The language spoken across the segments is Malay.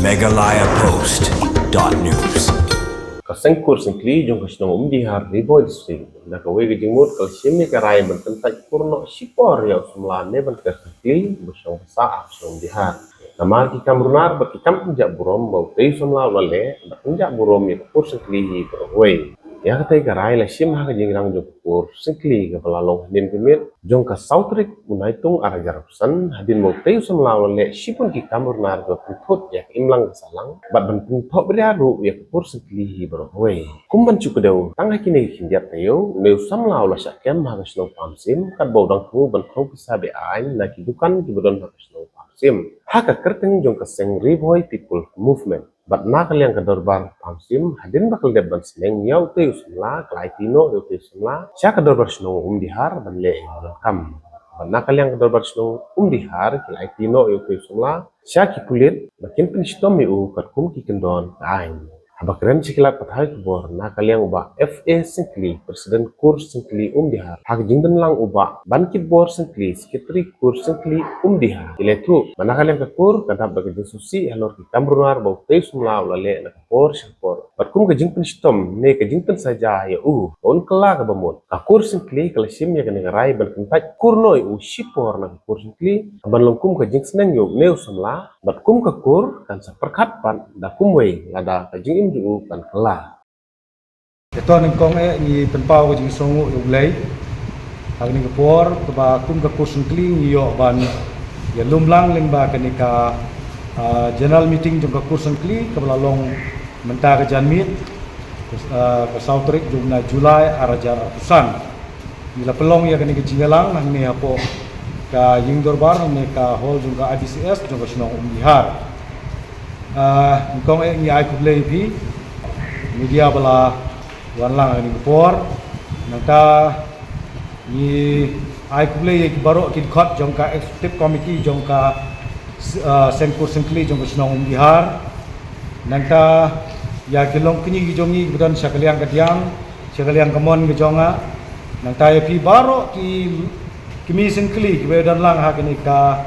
megalayapost.news. Kasengkur sengkli jong kasnong dihar riboy disting na kaway gajimut kalsimi karay bententaj purno sipor ya usumlane ben kasengkli musyong saaf syong dihar namar ki kamrunar ba ki kam penjak burom bau tei sumla wale ba penjak burom ya pur sengkli berway ya katai karay la sim ha kajingrang jong pur sengkli ka pelalong din kemit jong ka sautrik unaitung arajar pesan hadin mau tei sumla wale sipun ki kamrunar ba put ya imlang salang bat ben puntok beriaru ya pur sengkli berway kumban cukudau tangha kini kindiat tayo neu samla wala syakem ha kasnong pamsim kat bau dang ku ban kau pisabe ain na kidukan kibudon ha kasnong pamsim haka kerteng jong kaseng riboy people movement bat na kaliang kadorbar pamsim hadin bakal deban seneng yau teu semla kalai tino yau teu semla sya kadorbar snong dihar ban le kam bat na kaliang kadorbar snong dihar kalai tino yau teu semla sya ki kulit makin penistom yu kat kum ki kendon ain habakren sikilat pathai kubor na kaliang uba FA sengkli presiden kur sengkli dihar hak jingden lang uba bankit bor sengkli sekretari kur sengkli dihar iletu mana kaliang ke kur kadap bagi susi halor kita berunar bau tei sumla ulale na kur syapor batkum ke jingpen stom ne ke jingpen saja ya on kela ke bamut ka kur sengkli kalasim ya kene rai ban kentaj kurno sipor na kur sengkli ban longkum ke jing seneng yo neu sumla batkum ke kur kan saperkat pan da kumwe lada ke jing ju kan kela Ito ng kong ni penpau ko jing songo yung lay agni kapor ba kum ka kursun kling yo ban ya lumlang ling ba kanika general meeting jong ka kursun kli kabalalong menta ka janmit ka sautrik jong na Julai arajar atusan nila pelong ya kanika jingalang nang ni hapo ka ying dorbar ni ka hall jong ka IDCS jong ka sinong dihar kong ni ay kublay pi media bala wanlang ni por nangka ni ai kublay baro kin khot jong ka executive committee jong ka sengkur sengkli jong ka sinong dihar nangka ya kilong kini jongi budan sakaliang kadiang sakaliang kamon ke jonga nangka ya pi baro ki kimi sengkli ki bedan lang ha kini ka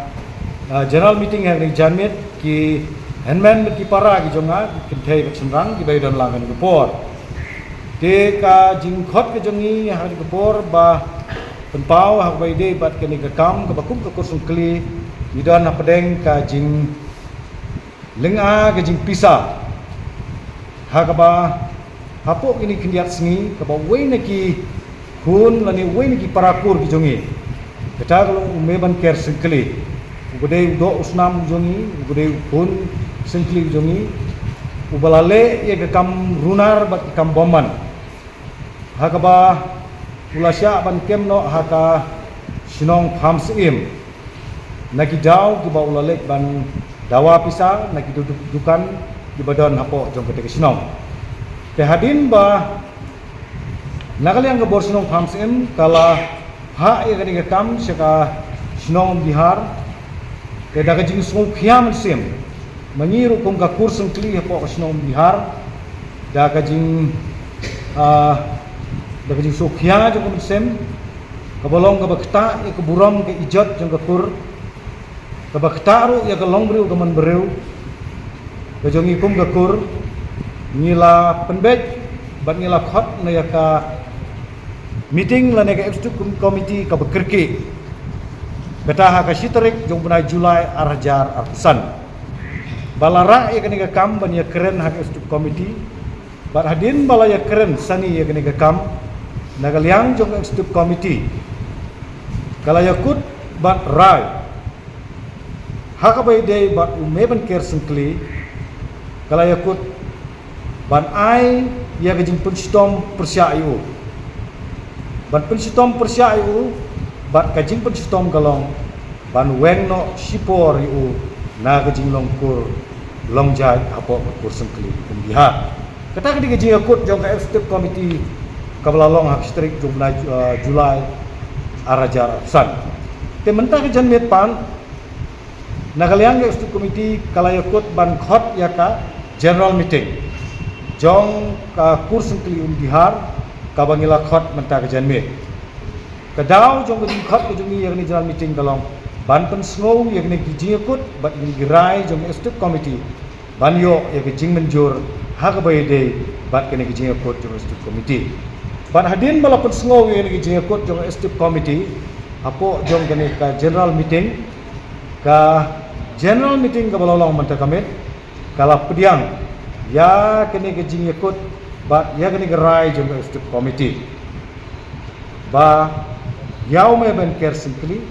general meeting ha ni janmit ki Henman ki para ki jonga kinthei ka semrang ki bai don lang kan por de ka jingkhot ke jongi ha ki por ba penpau ha bai de bat ke ni ka kam ka bakum ka kursung kli idon ha pedeng ka jing lenga ka jing pisa ha ka ba hapo kini kindiat singi ka ba wei na ki hun lani wei na ki parakur ki jongi kata kalau umeban ker sengkli ugode do usnam jongi ugode hun sengkli jongi ubalale ye kam runar bat kam boman hakaba ulasya ban kemno haka sinong phamsim naki daw ki ba ulale ban dawa pisa naki dukan di badan hapo jong kete sinong te hadin ba nakaliang gabor sinong phamsim kala ha ye kani kam saka sinong dihar te daga jing sung khiam sim mengiru kong ka kursung kli hapo kasnong dihar da kajing sokya jong sem kabolong ka bakta ya keburam ke ijat jong ka kur ka bakta ru ya ka longbru ka man bereu ka jong ikum ka kur ngila penbej bat ngila khot na ya ka meeting la ne ka executive committee ka bekerki beta ha ka sitrik jong bunai Julai arajar artusan balara ya kene kam ban ya keren hak executive committee bat hadin bala ya keren sani ya kene kam nagaliang jong executive committee kala yakut bat rai hak bai de bat umeban ker sengkli kala yakut ban ai ya gajing penstom persyayu ban penstom persyayu bat kajing penstom galong ban wengno sipor yu na kajing longkur longjai apo kur sengkli dihar kata kadi kajing akut jong ka executive committee kabalalong hak strik jong na Julai arajar san te mentah ke janmet pan nakaliang executive committee kala yakut ban khot ya ka general meeting jong ka kur sengkli dihar ka bangila khot mentah ke janmet kadaw jong kajing khot ke jong ni general meeting kalong ban pen snow yakni giji yakut bat ni girai jong executive committee banyo ya ke jing menjur hak bay day bat kene ke jing kot jong stip committee bat hadin balapun sengaw ya ke jing kot jong stip committee apo jong kene ka general meeting ka balalong manta kamit kala pediang ya kene ke jing kot bat ya kene ke rai jong stip committee ba yaw me ben care simply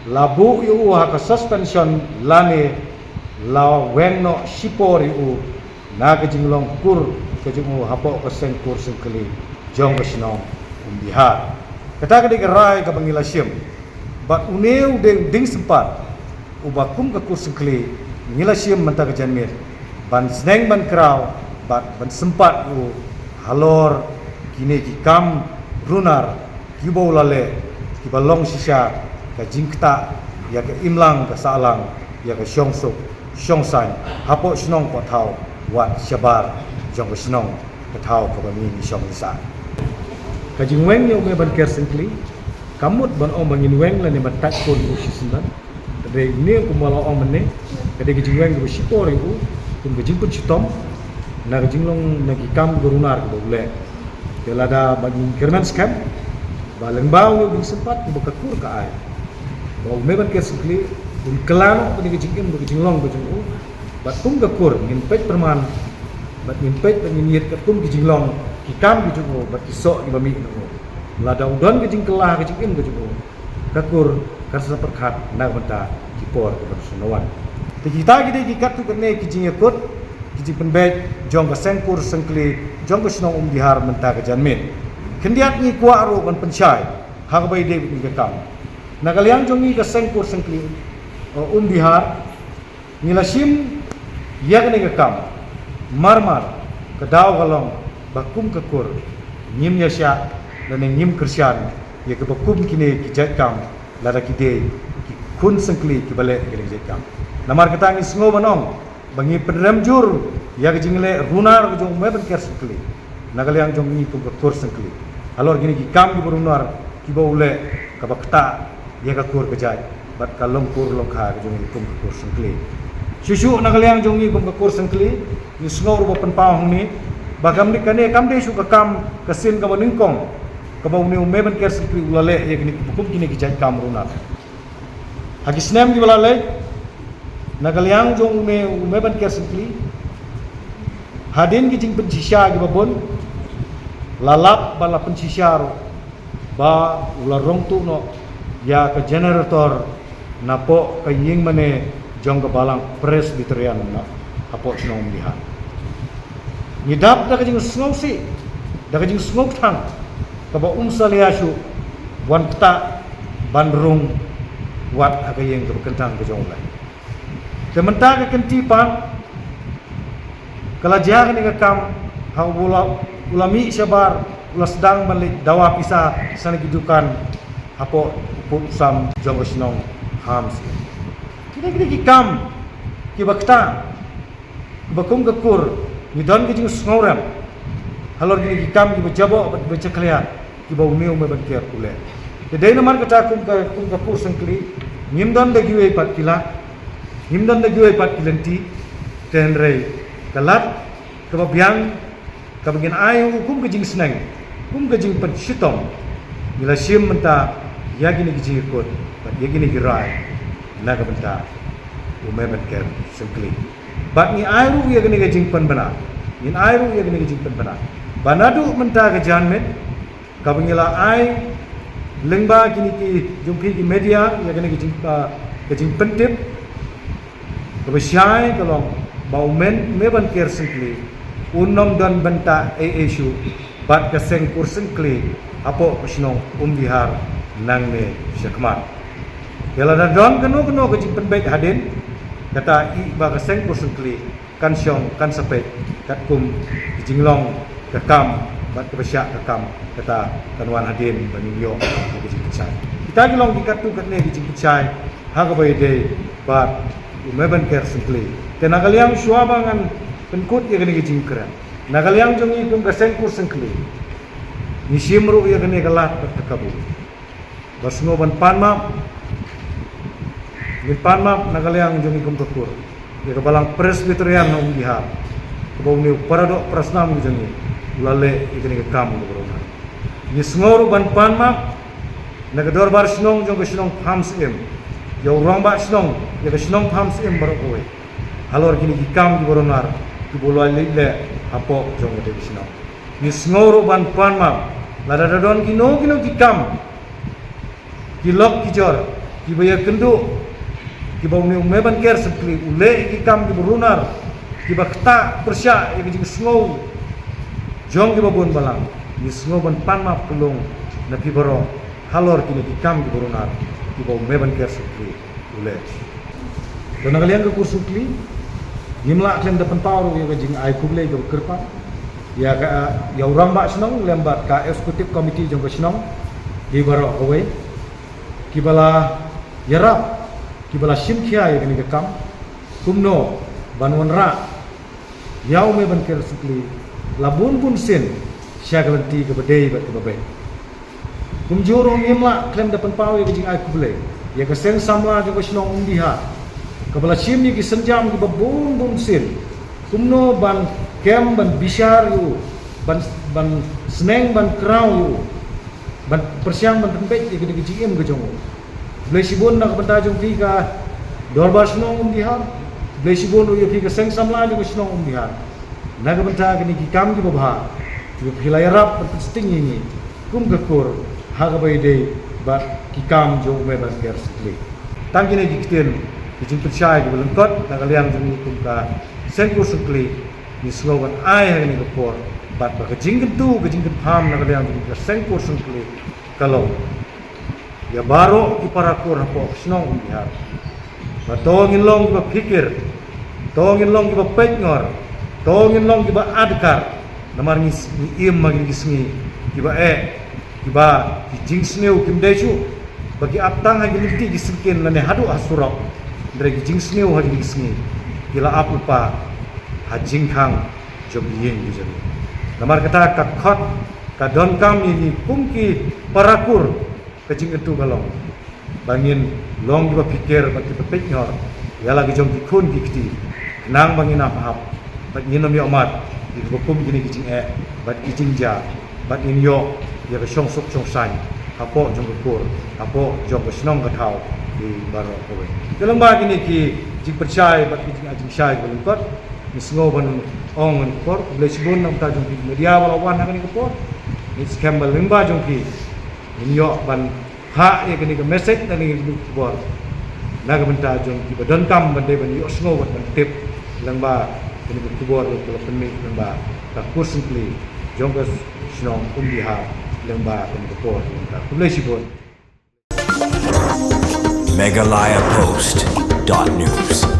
labu yu hak suspension lane la wengno sipor yu na ke jinglong kur ke jingu hapo ke sen kur sengkeli jong ke sinong Bihar kata ke rai ke bangilasim bat uneu ding sempat ubakum ke kur sengkeli ngilasim menta ke janmir ban sneng ban kraw bat ban sempat yu halor kini ki kam runar kibau lale kibalong sisa ke jingkta ya ke imlang ke salang ya ke syongsuk syongsai hapo snong ko thau wat syabar jong ke snong ke thau ko bami syong isa ka jingweng yo me ban ker sengkli kamut ban om bangin weng la ne ban tak ko lu sisan de ne ko mala om ne ka de jingweng ko sipor yu kum ke jingput chitom na ke jinglong na ki kam gurunar ko bole delada bagi kerman scam baleng bau di sempat ko bakakur ka ai bau me ban ker sengkli un kelano ko ni ke jinglong ko jingu bat kum gakur ngin pej perman bat ngin pej ngin yet ka kum ke jinglong ki kam ke jingu bat kisok di bami no lada udon ke jing kelah ke jingin ke jingu gakur karsa perkhat na banta kipor ke bersunawan te kita gide ki kat tu kene ki jing yakut ki jing penbej jong ka sengkur sengkli jong ka snong Bihar menta ke janmin kendiat ni kwa ro ban penchai hak bai de ni ke kam na kaliang jong ni ka sengkur sengkli Bihar nilasim yak ni ke kam marmar ke daw galong bakum ke kur nyim yasya dan nyim kersian ya ke bakum kini ki jat kam lada ki de ki kun sengkli ki bale ke jat kam namar ketang isngo banong bangi penrem jur ya ke jingle runar ke jong me ben ker sengkli nagaliang jong ni ke kur sengkli alor gini ki kam ki berunar ki baule ka bakta ya ka kur ke jat bat kalong kur long kha ke jong ni kum ke kur sengkli susu nagaliang jong ni kum ke kur sengkli ni sngo ro pen pawang ni bagam ni kane kam de su ka kam kasin ka boningkong ka bau ni me ben ker sengkli ulale ya gini kum kini ki jat kam runar hagisnem ki balale nagaliang jong me ban ker sengkli hadin ki jing pencisya ki babon lalap bala pencisya ro ba ularong tu no ya ke generator napo ke ying mane jong ke balang presbyterian na apo snong Bihar ngidap da ke jing sngow si da ke jing sngow thang ka ba saliasu wan pta bandrung wat akayeng ke kentang ke jong lai sementara kentipan kalajar ni kam hau ulami syabar ulas sedang balik dawa pisah sana gidukan apo pusam jong snong hams kita kam ki bakta bakum gakur ni don ki jing sngoram halor ki kam ki bajabo bacaklia ki bau meu me bankiar ule de namar kata kum ka kur sengkli nimdan de giwe pat kila himdan da giwe pat kilanti tenrei kalat kababiang kabagin ayo kum gejing senang kum gejing pen shitong mila sim menta yagini gejing ikut bat yagini girai naga menta umay banker sengkli bat ni ayo yagini gejing pen bana in ayo yagini gejing pen bana banadu menta gejanmet kabangila ay lengba kini ki jumpi ki media yagini gejing pentip kebesyai kalau bau me ban ker sengkli unom dan benta issue bat ke sengkur sengkli apo snong Bihar nang me syakmat yala da don keno ke jimpen baik hadin kata i ba ke sengkur sengkli kan syong kan sapet kat kum jinglong ke kam bat ke besyak ke kam kata kanwan hadin bani yo ke jimpen kita gilong dikat tu kat ne jimpen chai ha ka bai de bat umeban ker sengkli te nagaliang swabangan penkut ya gani gejing keren nagaliang jongi kum gasengkur sengkli ni simru ya gani galat bertekabu basngo ban panmap nagaliang jongi kum tekur ya kebalang Presbyterian na umdihar kebaw ni paradok prasnam jangi ulale ikani ke kam ke borona ni sngor ban panma na ke dorbar snong jong ke snong hams em yo rong ba snong ya ke snong hams em barok kowe halor kini ki kam ke boronar ki bolai le apo jong ke snong ni sngor ban panma lada dadon kino ki kam ki lok ki jor ki baya kendu ki bau ni umeban ker sekli ule ki kam ki berunar ki bakta persya ki jing sngou jong ki babun balang ni sngou ban panma pelung na pi baro halor ki kam ki berunar ki bau umeban ker sekli ule dona kalian ke kursu kli gimla klem depan pau ya ke jing ai kuble ke kerpa ya ka ya urang ba snong lembat ka eksekutif komiti jong ke snong di baro kowe ki bala yarap kibala simkhia ya kini kam kumno banwan ra yau me ban ker sukli labun bun sin syagalanti ke bedai bat ke babe kumjuro ngimla klem depan pau ya jing ai kuble ya ke seng samla jo snong umdiha kabala sim ni ki senjam ki babun bun sin kumno ban kem ban bishar yu ban sneng ban krau yu ban persiang ban tempet ya ke jing ke jongo Blesibon nak benda jong pi ka dorbar snong umdihar Blesibon yo pi ka seng samla jo snong umdihar nak benda kini ki kam ki babha yo philai rap sting ni kum ka kur ha ka bai de ba ki kam jo me ba ker sikli tang kini ki kiten ki jing percaya ki belengkot nak kalian jong kum ka seng kur sikli ni slogan ai ha ni ka por bat ba ka jing kentu ka jing pham nak kalian jong ka seng kur sikli kalau ya baro ki parakur hapo snong umdihar ba tongin long ki ba pikir tongin long ki ba pekngor tongin long ki ba adkar namar ni im magi gismi ki ba ki ba ki jingsneu kim desu bagi aptang ha giliti giskin lane hadu asura dari ki jingsneu ha gismi kila apupa ha jingkhang jobiyeng bijani namar kata ka khot ka donkam ini kumki parakur kecing itu galong bangin long juga pikir bagi pepek nyor ya lagi jom dikun dikti nang bangin apa bagi nom yo mat di bokum gini kecing bat kecing ja bat in yo ya ke song sok song san apo jong kur apo jong snong ka thau di baro kowe dalam ba gini ki jing percaya bat kecing ajing syai belum kot misngo ban ong kor blesibon nam ta jong media walawan hang ni ko ni scam limba jong ki Inyo ban ha ya kini ke message dan ni bor naga benta jong ki badon kam bande ban yo sngo ban tip langba kini ke bor ko penmi langba ka kursimpli jong ke snong umdiha langba kini ke bor ka kulesi bor Meghalaya Post.news